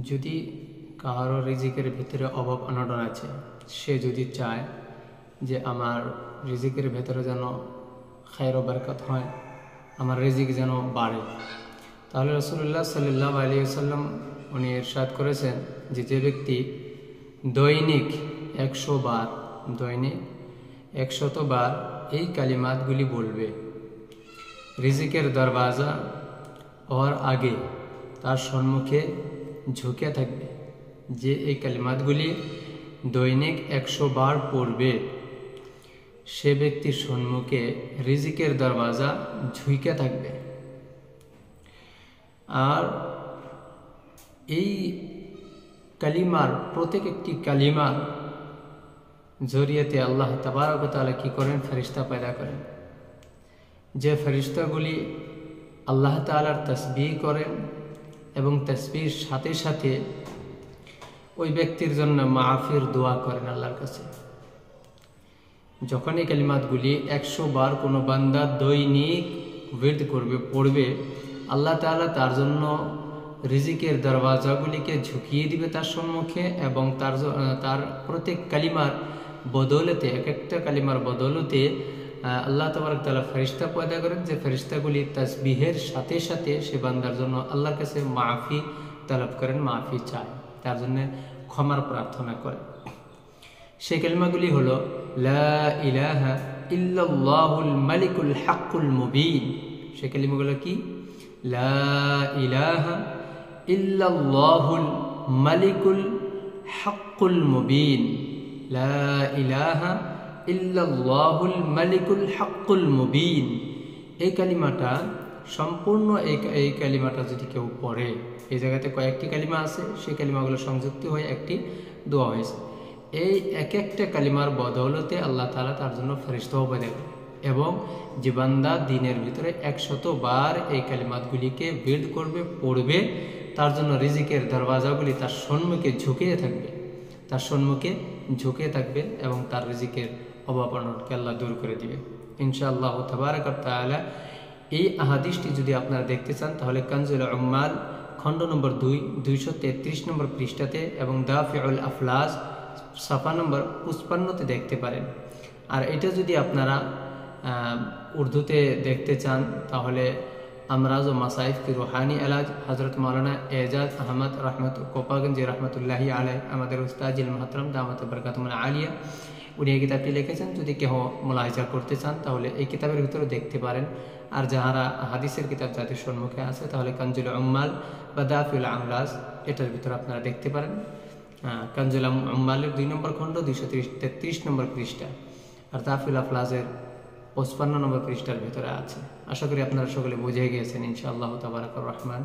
যদি কারো রিজিকের ভিতরে অভাব অনটন আছে, সে যদি চায় যে আমার রিজিকের ভেতরে যেন খায়র ও বরকত হয়, আমার রিজিক যেন বাড়ে, তাহলে রাসূলুল্লাহ সাল্লাল্লাহু আলাইহি ওয়াসাল্লাম উনি ইরশাদ করেছেন যে যে ব্যক্তি দৈনিক 100 বার এই কালিমাতগুলি বলবে, রিজিকের দরওয়াজা হওয়ার আগে তার সম্মুখে ঝুঁকে থাকবে। যে এই কালিমাতগুলি দৈনিক 100 বার পড়বে, সে ব্যক্তির সম্মুখে রিজিকের দরওয়াজা ঝুঁকে থাকবে। আর এই কালিমার প্রত্যেক একটি কালিমার জরিয়াতে আল্লাহ তাবারক ওয়া তাআলা কি করেন? ফেরেশতা পয়দা করেন, যে ফেরেশতাগুলি আল্লাহ তাআলার তাসবিহ করেন এবং তাসবিহর সাথে সাথে ওই ব্যক্তির জন্য মাফির দোয়া করেন আল্লাহর কাছে। যখন এই কালিমাতগুলি 100 বার কোনো বান্দা দৈনিক ওয়ার্ড করবে, পড়বে, আল্লাহ তাআলা তার জন্য রিজিকের দরওয়াজাগুলিকে ঝুঁকিয়ে দিবে তার সম্মুখে, এবং তার প্রত্যেক কালিমার বদৌলতে, এক একটা কালিমার বদৌলতে আল্লাহ তাবারক তাআলা ফেরেশতা পয়দা করেন, যে ফেরেশতাগুলি তাসবিহের সাথে সাথে সে বান্দার জন্য আল্লাহর কাছে মাফি তলব করেন, মাফি চায়, তার জন্য ক্ষমার প্রার্থনা করে। সেই কালিমাগুলি হলো লা ইলাহা ইল্লাল্লাহুল মালিকুল হাক্কুল মুবিন। সেই কালিমাগুলো কি? লা ইলাহা ইল্লাল্লাহুল মালিকুল হাক্কুল মুবিন। লা ইলাহা ইল্লাল্লাহুল মালিকুল হাক্কুল মুবিন। এই কালিমাটা সম্পূর্ণ, এই কালিমাটা যদি কেউ পড়ে, এই জায়গাতে কয়েকটি কালিমা আছে, সেই কালিমাগুলো সংযুক্ত হয়ে একটি দোয়া হয়েছে। এই এক একটা কালিমার বদৌলতে আল্লাহ তাআলা তার জন্য ফেরেশতাও পয়দা করেন, এবং যে বান্দা দিনের ভিতরে 100 বার এই কালিমাতগুলিকে বিরদ করবে, পড়বে, তার জন্য রিজিকের দরওয়াজাগুলি তার সম্মুখে ঝুঁকিয়ে থাকবে, তার সম্মুখে ঝুঁকে থাকবে, এবং তার রিজিকের অভাব অনটনকে আল্লাহ দূর করে দিবে ইনশাআল্লাহ তাবারক ওয়া তাআলা। এই আহাদিসটি যদি আপনারা দেখতে চান, তাহলে কানজুল উম্মাল খণ্ড নম্বর 2 233 নম্বর পৃষ্ঠাতে, এবং দাফিউল আফলাস সাফা নম্বর 55-তে দেখতে পারেন। আর এটা যদি আপনারা উর্দুতে দেখতে চান, তাহলে আমরাজ ও মাসাইফ কি রুহানি এলাজ হজরত মৌলানা এজাজ আহমদ কোপাগঞ্জি রহমতুল্লাহি আলাইহি, আমাদের উস্তাদ মুহতরম দামাত বরকাতুল আলিয়া, উনি এই কিতাবটি লিখেছেন। যদি কেউ মুলাহিজা করতে চান, তাহলে এই কিতাবের ভিতরে দেখতে পারেন। আর যাহারা হাদিসের কিতাব যাদের সম্মুখে আছে, তাহলে কানজুল উম্মাল বা দাফিউল আমলাজ এটার ভিতরে আপনারা দেখতে পারেন। কানজুল উম্মালের 2 নম্বর খণ্ড 233 নম্বর পৃষ্ঠা, আর দাফিউল আফলাজের 55 নম্বর পৃষ্ঠার ভিতরে আছে। আশা করি আপনারা সকলে বুঝে গিয়েছেন ইনশাআল্লাহ তাবারাকার রহমান।